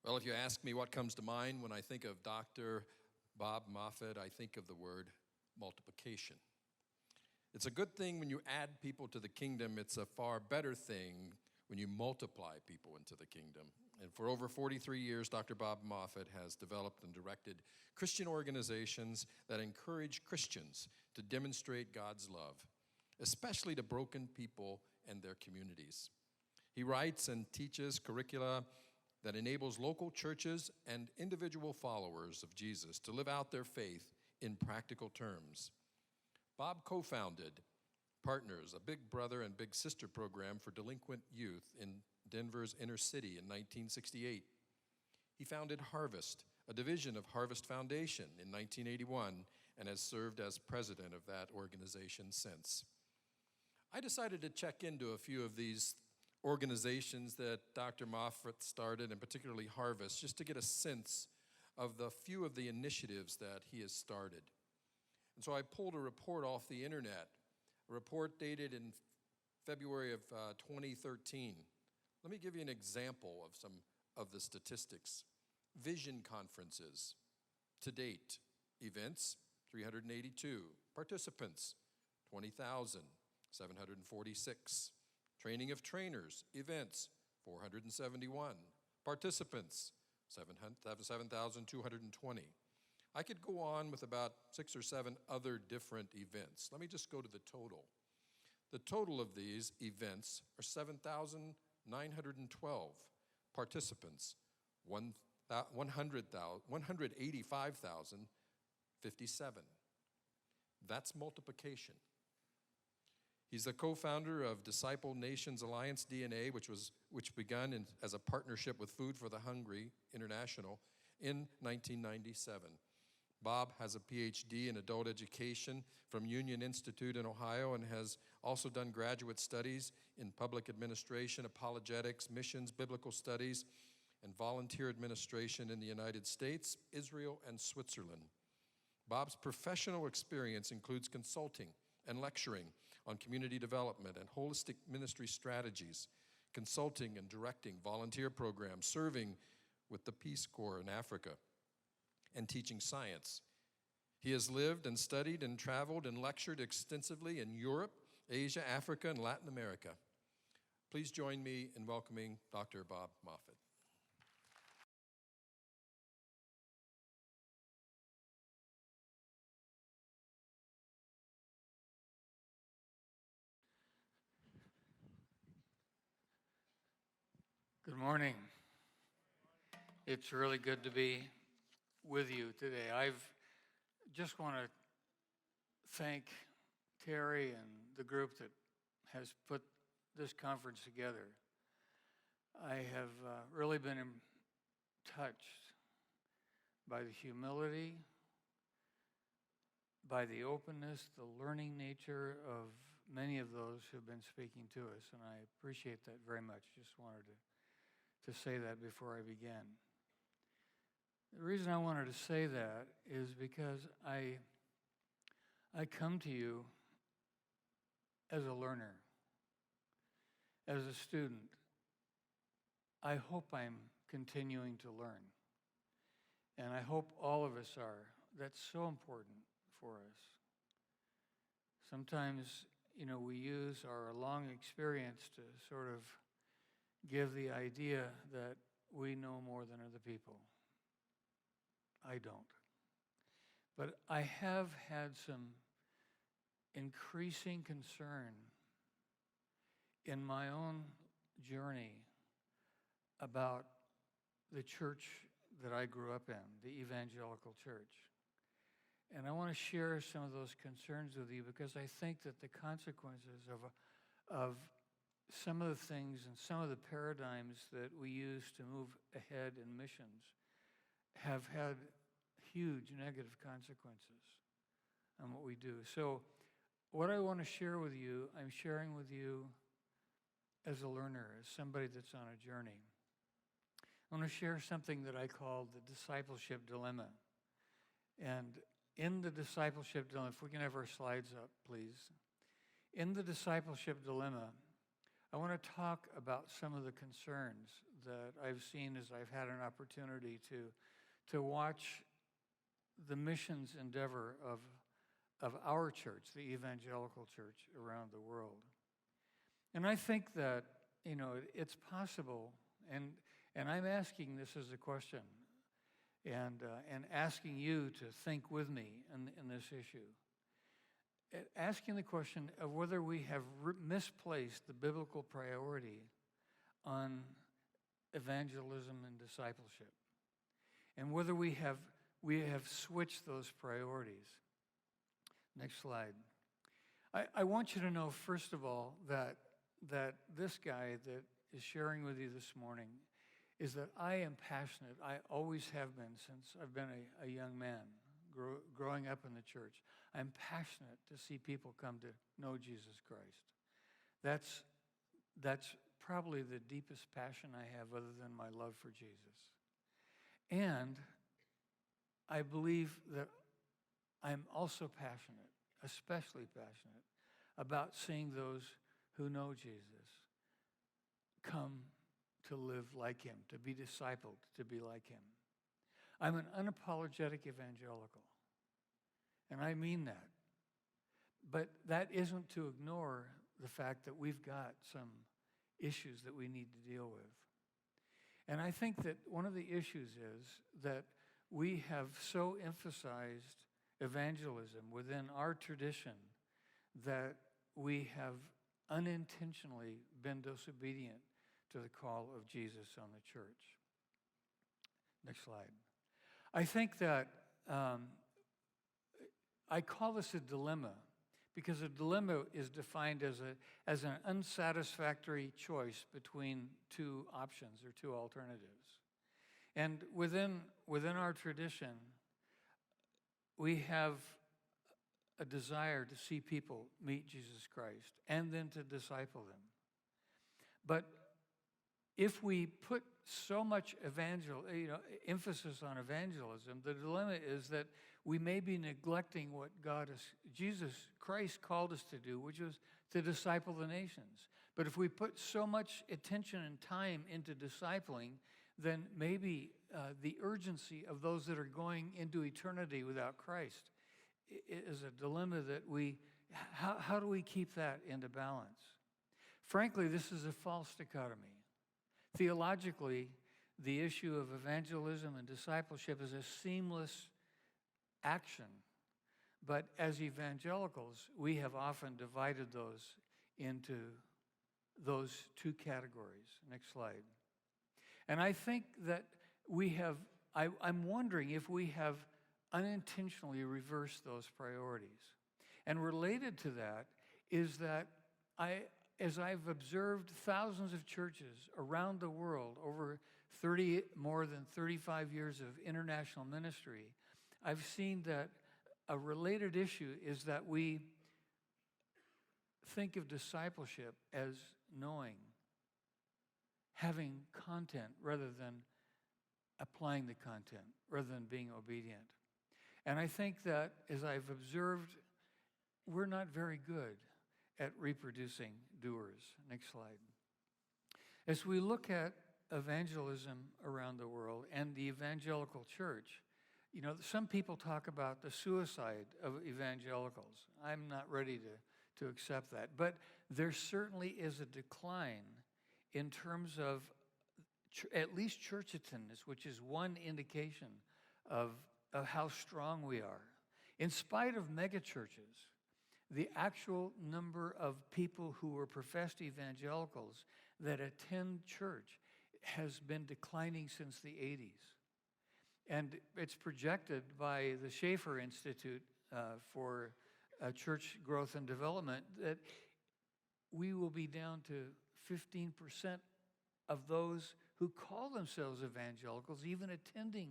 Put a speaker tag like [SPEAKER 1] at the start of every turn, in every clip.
[SPEAKER 1] Well, if you ask me what comes to mind when I think of Dr. Bob Moffitt, I think of the word multiplication. It's a good thing when you add people to the kingdom. It's a far better thing when you multiply people into the kingdom. And for over 43 years, Dr. Bob Moffitt has developed and directed Christian organizations that encourage Christians to demonstrate God's love, especially to broken people and their communities. He writes and teaches curricula that enables local churches and individual followers of Jesus to live out their faith in practical terms. Bob co-founded Partners, a big brother and big sister program for delinquent youth in Denver's inner city in 1968. He founded Harvest, a division of Harvest Foundation in 1981, and has served as president of that organization since. I decided to check into a few of these organizations that Dr. Moffitt started, and particularly Harvest, just to get a sense of the few of the initiatives that he has started. And so I pulled a report off the internet, a report dated in February of 2013. Let me give you an example of some of the statistics. Vision conferences, to date, events, 382. Participants, 20,746. Training of trainers, events, 471. Participants, 7,220. I could go on with about 6 or 7 other different events. Let me just go to the total. The total of these events are 7,912. Participants, 185,057. That's multiplication. He's the co-founder of Disciple Nations Alliance DNA, which began as a partnership with Food for the Hungry International in 1997. Bob has a PhD in adult education from Union Institute in Ohio and has also done graduate studies in public administration, apologetics, missions, biblical studies, and volunteer administration in the United States, Israel, and Switzerland. Bob's professional experience includes consulting and lecturing on community development and holistic ministry strategies, consulting and directing volunteer programs, serving with the Peace Corps in Africa, and teaching science. He has lived and studied and traveled and lectured extensively in Europe, Asia, Africa, and Latin America. Please join me in welcoming Dr. Bob Moffitt.
[SPEAKER 2] Good morning. It's really good to be with you today. I just want to thank Terry and the group that has put this conference together. I have really been touched by the humility, by the openness, the learning nature of many of those who've been speaking to us, and I appreciate that very much. Just wanted to say that before I began. The reason I wanted to say that is because I come to you as a learner, as a student. I hope I'm continuing to learn, and I hope all of us are. That's so important for us. Sometimes, we use our long experience to sort of give the idea that we know more than other people. I don't. But I have had some increasing concern in my own journey about the church that I grew up in, the evangelical church. And I want to share some of those concerns with you because I think that the consequences of some of the things and some of the paradigms that we use to move ahead in missions have had huge negative consequences on what we do. So what I want to share with you, I'm sharing with you as a learner, as somebody that's on a journey. I want to share something that I call the discipleship dilemma. And in the discipleship dilemma, if we can have our slides up, please. In the discipleship dilemma, I want to talk about some of the concerns that I've seen as I've had an opportunity to watch the missions endeavor of our church, the evangelical church around the world. And I think that, it's possible, and I'm asking this as a question, and asking you to think with me in this issue. Asking the question of whether we have misplaced the biblical priority on evangelism and discipleship, and whether we have switched those priorities. Next slide. I want you to know, first of all, that this guy that is sharing with you this morning is that I am passionate. I always have been since I've been a young man growing up in the church. I'm passionate to see people come to know Jesus Christ. That's probably the deepest passion I have other than my love for Jesus. And I believe that I'm also passionate, especially passionate, about seeing those who know Jesus come to live like him, to be discipled, to be like him. I'm an unapologetic evangelical, and I mean that. But that isn't to ignore the fact that we've got some issues that we need to deal with. And I think that one of the issues is that we have so emphasized evangelism within our tradition that we have unintentionally been disobedient to the call of Jesus on the church. Next slide. I think that I call this a dilemma because a dilemma is defined as an unsatisfactory choice between two options or two alternatives. And within our tradition, we have a desire to see people meet Jesus Christ and then to disciple them. But if we put so much emphasis on evangelism, the dilemma is that we may be neglecting what Jesus Christ called us to do, which was to disciple the nations. But if we put so much attention and time into discipling, then maybe the urgency of those that are going into eternity without Christ is a dilemma that how do we keep that into balance? Frankly, this is a false dichotomy. Theologically, the issue of evangelism and discipleship is a seamless action. But as evangelicals, we have often divided those into those two categories. Next slide. And I think that I'm wondering if we have unintentionally reversed those priorities. And related to that is that as I've observed thousands of churches around the world over more than 35 years of international ministry, I've seen that a related issue is that we think of discipleship as knowing, having content rather than applying the content, rather than being obedient. And I think that, as I've observed, we're not very good at reproducing doers. Next slide. As we look at evangelism around the world and the evangelical church, some people talk about the suicide of evangelicals. I'm not ready to accept that. But there certainly is a decline in terms of at least church attendance, which is one indication of how strong we are. In spite of megachurches, the actual number of people who are professed evangelicals that attend church has been declining since the 80s. And it's projected by the Schaeffer Institute for Church Growth and Development that we will be down to 15% of those who call themselves evangelicals even attending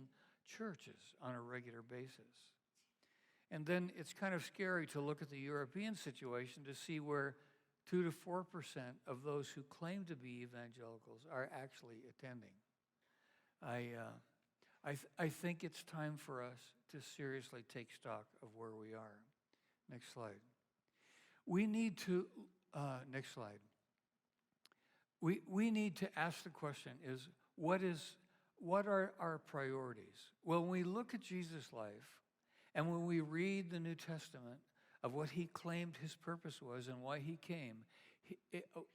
[SPEAKER 2] churches on a regular basis. And then it's kind of scary to look at the European situation to see where 2 to 4% of those who claim to be evangelicals are actually attending. I think it's time for us to seriously take stock of where we are. Next slide. We need to, next slide. We need to ask the question is, what are our priorities? Well, when we look at Jesus' life, and when we read the New Testament of what he claimed his purpose was and why he came,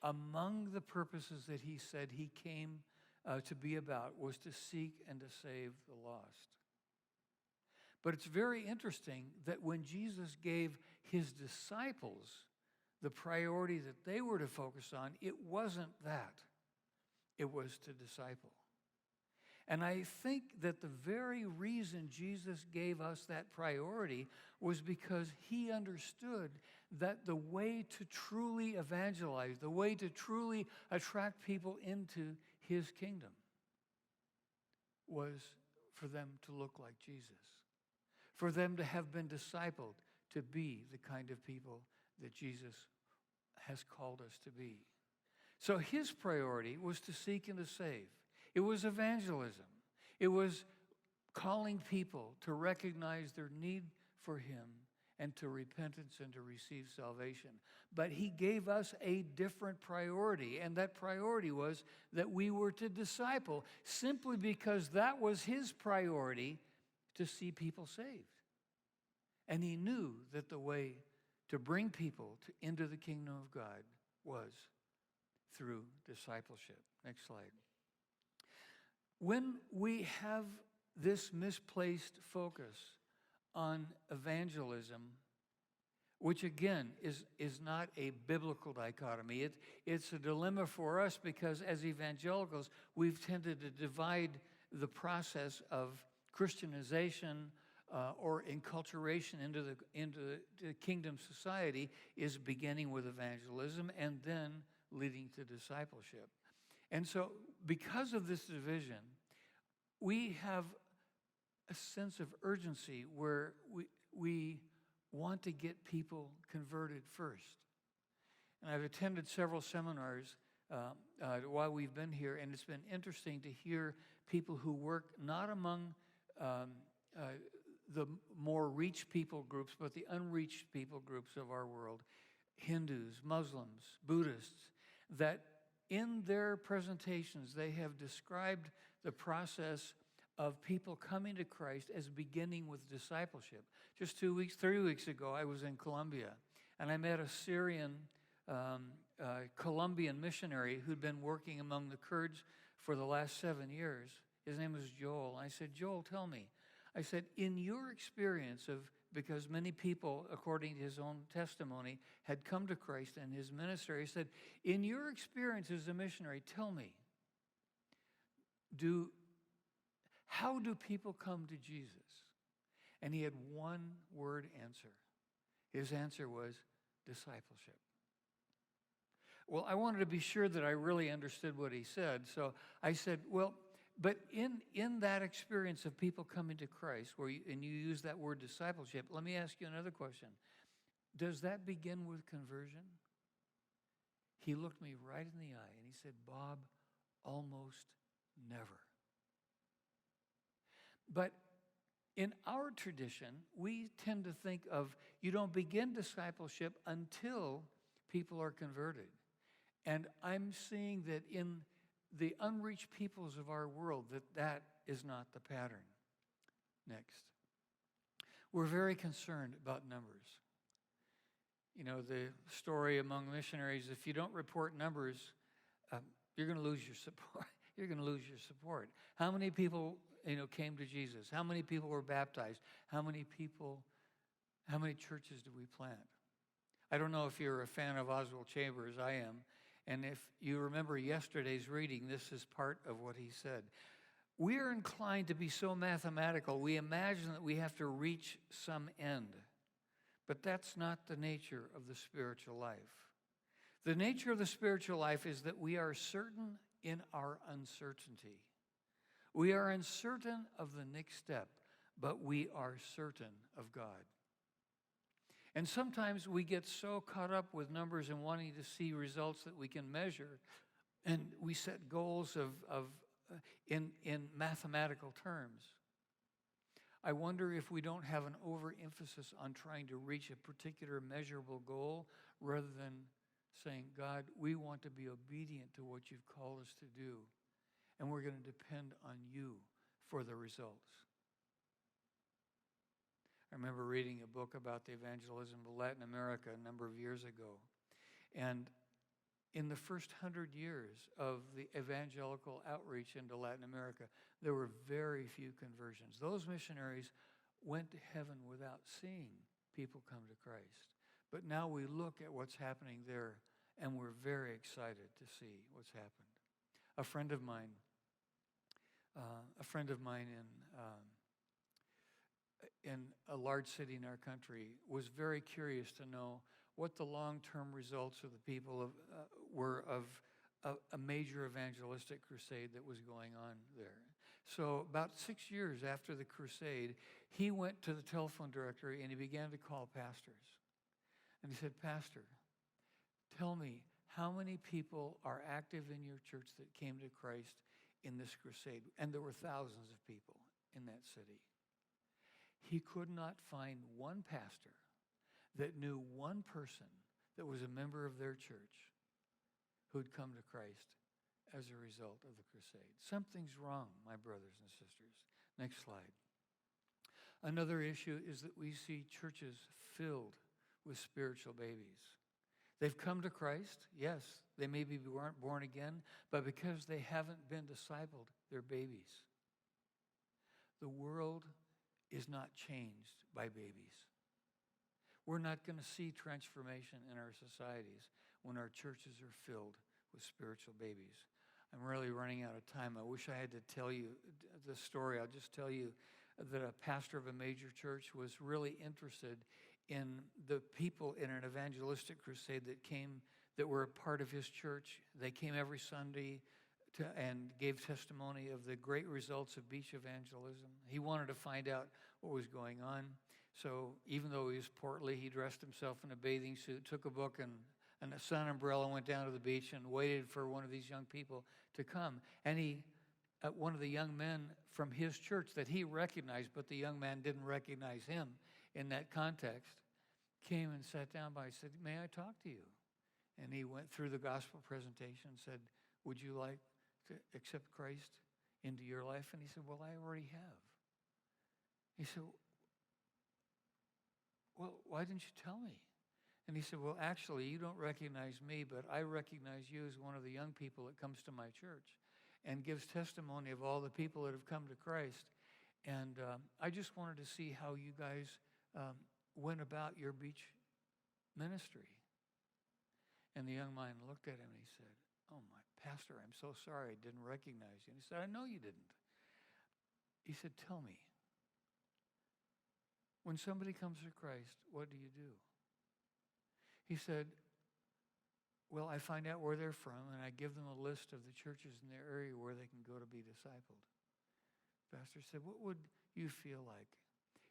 [SPEAKER 2] among the purposes that he said he came to be about was to seek and to save the lost. But it's very interesting that when Jesus gave his disciples the priority that they were to focus on, it wasn't that. It was to disciple. And I think that the very reason Jesus gave us that priority was because he understood that the way to truly evangelize, the way to truly attract people into his kingdom was for them to look like Jesus, for them to have been discipled to be the kind of people that Jesus has called us to be. So his priority was to seek and to save. It was evangelism. It was calling people to recognize their need for him and to repentance and to receive salvation. But he gave us a different priority, and that priority was that we were to disciple, simply because that was his priority, to see people saved. And he knew that the way to bring people into the kingdom of God was through discipleship. Next slide. When we have this misplaced focus on evangelism, which again is not a biblical dichotomy, it's a dilemma for us because as evangelicals, we've tended to divide the process of Christianization or enculturation into the kingdom society is beginning with evangelism and then leading to discipleship. And so because of this division, we have a sense of urgency where we want to get people converted first. And I've attended several seminars while we've been here, and it's been interesting to hear people who work not among the more reached people groups, but the unreached people groups of our world, Hindus, Muslims, Buddhists, that in their presentations they have described the process of people coming to Christ as beginning with discipleship. Just 3 weeks ago, I was in Colombia, and I met a Syrian Colombian missionary who'd been working among the Kurds for the last 7 years. His name was Joel. I said, Joel, tell me. I said, in your experience of, because many people, according to his own testimony, had come to Christ in his ministry, he said, in your experience as a missionary, tell me, how do people come to Jesus? And he had one word answer. His answer was discipleship. Well, I wanted to be sure that I really understood what he said. So I said, well, but in that experience of people coming to Christ, and you use that word discipleship, let me ask you another question. Does that begin with conversion? He looked me right in the eye and he said, Bob, almost never. But in our tradition, we tend to think of you don't begin discipleship until people are converted. And I'm seeing that in the unreached peoples of our world, that is not the pattern. Next. We're very concerned about numbers. You know, the story among missionaries, if you don't report numbers, you're going to lose your support. You're going to lose your support. How many people, came to Jesus? How many people were baptized? How many churches do we plant? I don't know if you're a fan of Oswald Chambers. I am. And if you remember yesterday's reading, this is part of what he said. We are inclined to be so mathematical, we imagine that we have to reach some end. But that's not the nature of the spiritual life. The nature of the spiritual life is that we are certain in our uncertainty. We are uncertain of the next step, but we are certain of God. And sometimes we get so caught up with numbers and wanting to see results that we can measure, and we set goals in mathematical terms. I wonder if we don't have an overemphasis on trying to reach a particular measurable goal rather than saying, God, we want to be obedient to what you've called us to do. and we're going to depend on you for the results. I remember reading a book about the evangelism of Latin America a number of years ago. And in the first 100 years of the evangelical outreach into Latin America, there were very few conversions. Those missionaries went to heaven without seeing people come to Christ. But now we look at what's happening there, and we're very excited to see what's happened. A friend of mine in a large city in our country was very curious to know what the long-term results of the people were of a major evangelistic crusade that was going on there. So about 6 years after the crusade, he went to the telephone directory and he began to call pastors. And he said, "Pastor, tell me, how many people are active in your church that came to Christ in this crusade?" And there were thousands of people in that city. He could not find one pastor that knew one person that was a member of their church who'd come to Christ as a result of the crusade. Something's wrong, my brothers and sisters. Next slide. Another issue is that we see churches filled with spiritual babies. They've come to Christ, yes, they maybe weren't born again, but because they haven't been discipled, they're babies. The world is not changed by babies. We're not going to see transformation in our societies when our churches are filled with spiritual babies. I'm really running out of time. I wish I had to tell you the story. I'll just tell you that a pastor of a major church was really interested in the people in an evangelistic crusade that were a part of his church. They came every Sunday and gave testimony of the great results of beach evangelism. He wanted to find out what was going on. So even though he was portly, he dressed himself in a bathing suit, took a book and a sun umbrella, went down to the beach and waited for one of these young people to come. And one of the young men from his church that he recognized, but the young man didn't recognize him in that context, came and sat down by and said, "May I talk to you?" And he went through the gospel presentation and said, "Would you like to accept Christ into your life?" And he said, "Well, I already have." He said, "Well, why didn't you tell me?" And he said, "Well, actually, you don't recognize me, but I recognize you as one of the young people that comes to my church and gives testimony of all the people that have come to Christ. And I just wanted to see how you guys went about your beach ministry." And the young man looked at him and he said, "Oh, my pastor, I'm so sorry I didn't recognize you." And he said, "I know you didn't." He said, "Tell me, when somebody comes to Christ, what do you do?" He said, "Well, I find out where they're from, and I give them a list of the churches in their area where they can go to be discipled." The pastor said, "What would you feel like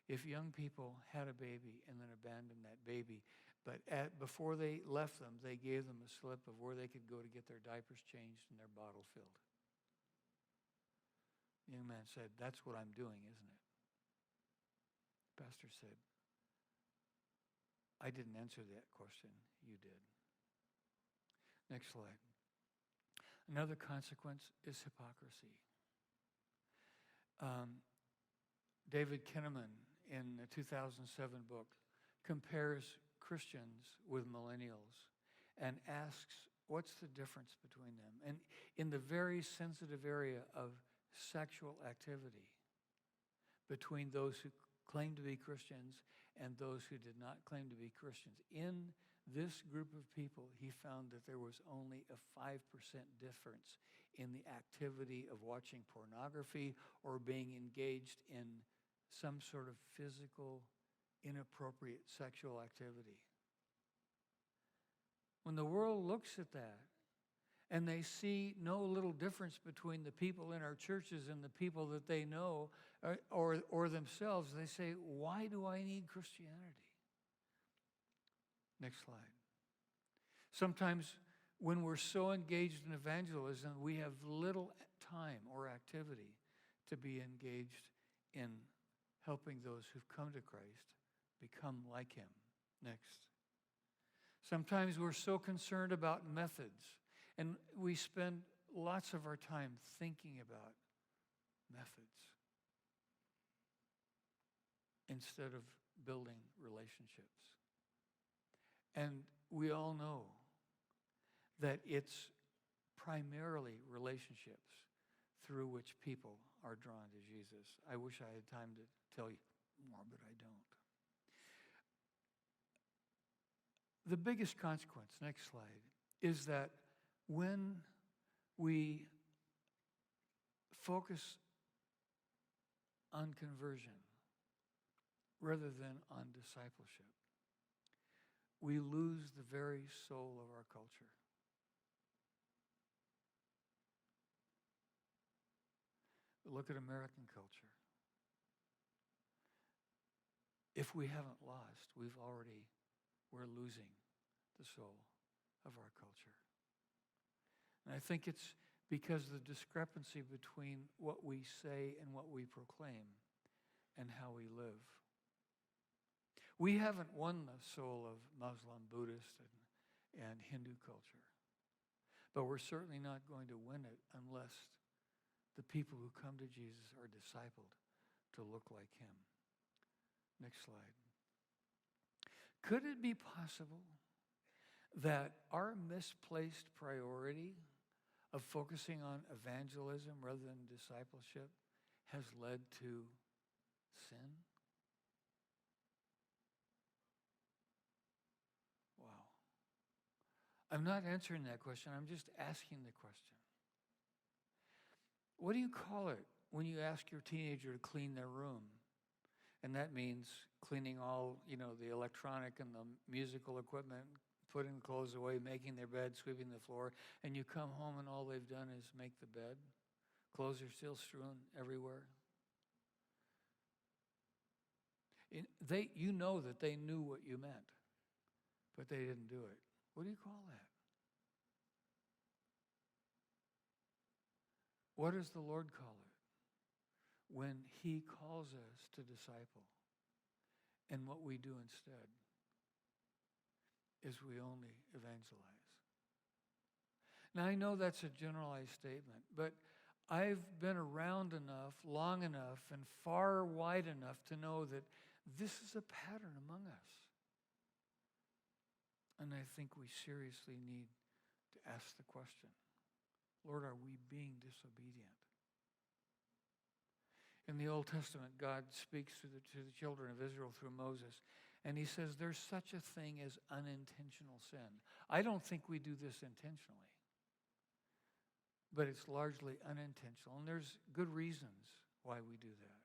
[SPEAKER 2] if young people had a baby and then abandoned that baby, but before they left them, they gave them a slip of where they could go to get their diapers changed and their bottle filled?" The young man said, "That's what I'm doing, isn't it?" The pastor said, "I didn't answer that question. You did." Next slide. Another consequence is hypocrisy. David Kinnaman, in the 2007 book, compares Christians with millennials and asks, what's the difference between them? And in the very sensitive area of sexual activity between those who claim to be Christians and those who did not claim to be Christians. In this group of people, he found that there was only a 5% difference in the activity of watching pornography or being engaged in some sort of physical, inappropriate sexual activity. When the world looks at that and they see no little difference between the people in our churches and the people that they know or themselves, they say, "Why do I need Christianity?" Next slide. Sometimes when we're so engaged in evangelism, we have little time or activity to be engaged in helping those who've come to Christ become like him. Next. Sometimes we're so concerned about methods, and we spend lots of our time thinking about methods instead of building relationships. And we all know that it's primarily relationships through which people are drawn to Jesus. I wish I had time to tell you more, but I don't. The biggest consequence, next slide, is that when we focus on conversion rather than on discipleship, we lose the very soul of our culture. Look at American culture. If we haven't lost, we're losing the soul of our culture. And I think it's because of the discrepancy between what we say and what we proclaim and how we live. We haven't won the soul of Muslim, Buddhist, and Hindu culture. But we're certainly not going to win it unless the people who come to Jesus are discipled to look like him. Next slide. Could it be possible that our misplaced priority of focusing on evangelism rather than discipleship has led to sin? Wow. I'm not answering that question. I'm just asking the question. What do you call it when you ask your teenager to clean their room? And that means cleaning all, the electronic and the musical equipment, putting clothes away, making their bed, sweeping the floor, and you come home and all they've done is make the bed. Clothes are still strewn everywhere. You know that they knew what you meant, but they didn't do it. What do you call that? What does the Lord call it when he calls us to disciple? And what we do instead is we only evangelize. Now, I know that's a generalized statement, but I've been around enough, long enough, and far wide enough to know that this is a pattern among us. And I think we seriously need to ask the question, Lord, are we being disobedient? In the Old Testament, God speaks to the children of Israel through Moses, and he says there's such a thing as unintentional sin. I don't think we do this intentionally, but it's largely unintentional, and there's good reasons why we do that.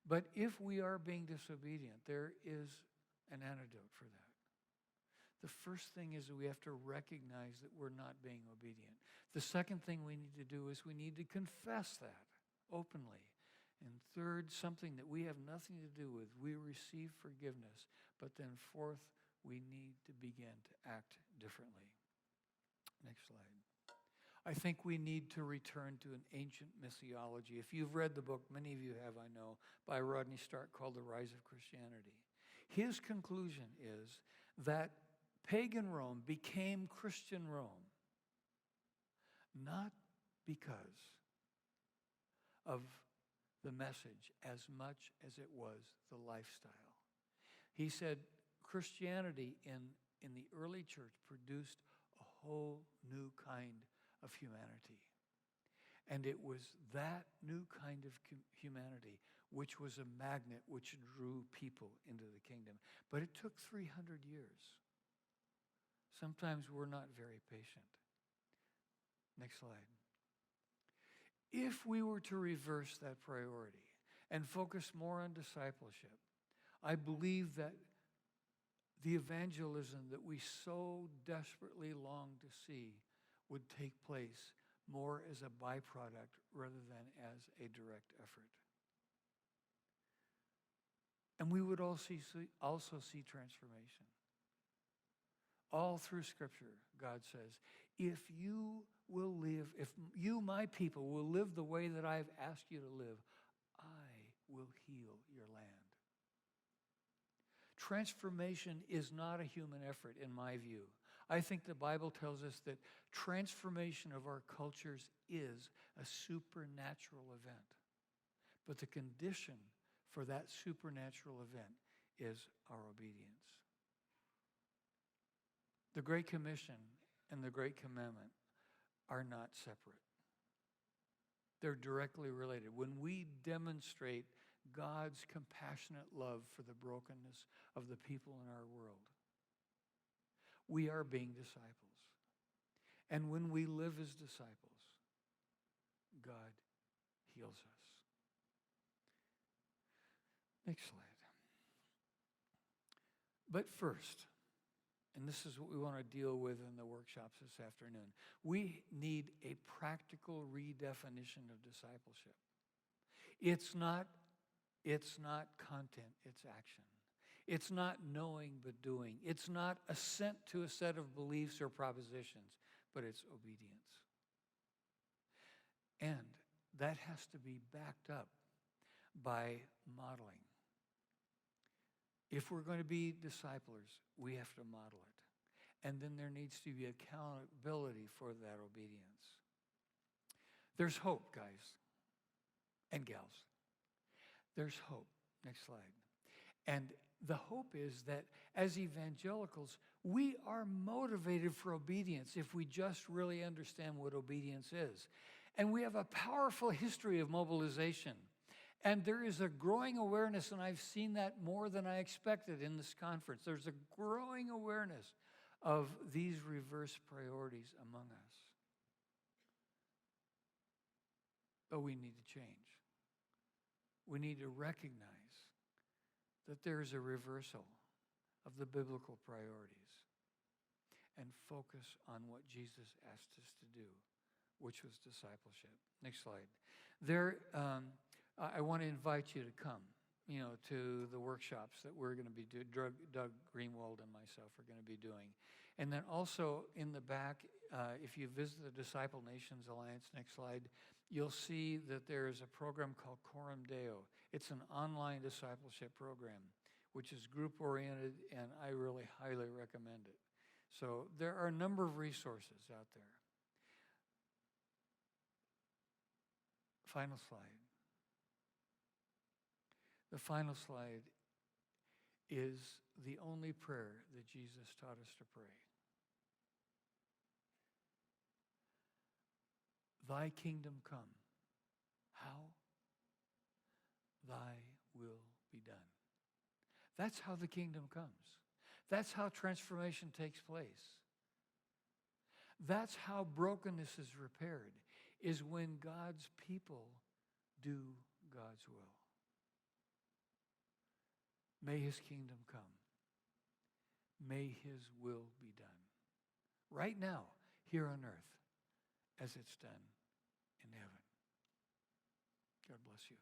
[SPEAKER 2] But if we are being disobedient, there is an antidote for that. The first thing is that we have to recognize that we're not being obedient. The second thing we need to do is we need to confess that openly. And third, something that we have nothing to do with, we receive forgiveness. But then fourth, we need to begin to act differently. Next slide. I think we need to return to an ancient missiology. If you've read the book, many of you have, I know, by Rodney Stark called The Rise of Christianity. His conclusion is that pagan Rome became Christian Rome not because of the message as much as it was the lifestyle. He said Christianity in the early church produced a whole new kind of humanity. And it was that new kind of humanity which was a magnet which drew people into the kingdom. But it took 300 years. Sometimes we're not very patient. Next slide. If we were to reverse that priority and focus more on discipleship, I believe that the evangelism that we so desperately long to see would take place more as a byproduct rather than as a direct effort. And we would also see transformation. All through Scripture, God says, if you, my people, will live the way that I've asked you to live, I will heal your land. Transformation is not a human effort, in my view. I think the Bible tells us that transformation of our cultures is a supernatural event. But the condition for that supernatural event is our obedience. The Great Commission and the Great Commandment are not separate. They're directly related. When we demonstrate God's compassionate love for the brokenness of the people in our world, we are being disciples. And when we live as disciples, God heals us. Next slide. But first, and this is what we want to deal with in the workshops this afternoon, we need a practical redefinition of discipleship. It's not content, it's action. It's not knowing but doing. It's not assent to a set of beliefs or propositions, but it's obedience. And that has to be backed up by modeling. If we're going to be disciplers, we have to model it. And then there needs to be accountability for that obedience. There's hope, guys and gals. There's hope. Next slide. And the hope is that as evangelicals, we are motivated for obedience if we just really understand what obedience is. And we have a powerful history of mobilization. And there is a growing awareness, and I've seen that more than I expected in this conference. There's a growing awareness of these reverse priorities among us. But we need to change. We need to recognize that there is a reversal of the biblical priorities and focus on what Jesus asked us to do, which was discipleship. Next slide. I want to invite you to come, to the workshops that we're going to be doing. Doug Greenwald and myself are going to be doing. And then also in the back, if you visit the Disciple Nations Alliance, next slide, you'll see that there is a program called Coram Deo. It's an online discipleship program, which is group-oriented, and I really highly recommend it. So there are a number of resources out there. Final slide. The final slide is the only prayer that Jesus taught us to pray. Thy kingdom come. How? Thy will be done. That's how the kingdom comes. That's how transformation takes place. That's how brokenness is repaired, is when God's people do God's will. May his kingdom come. May his will be done. Right now, here on earth, as it's done in heaven. God bless you.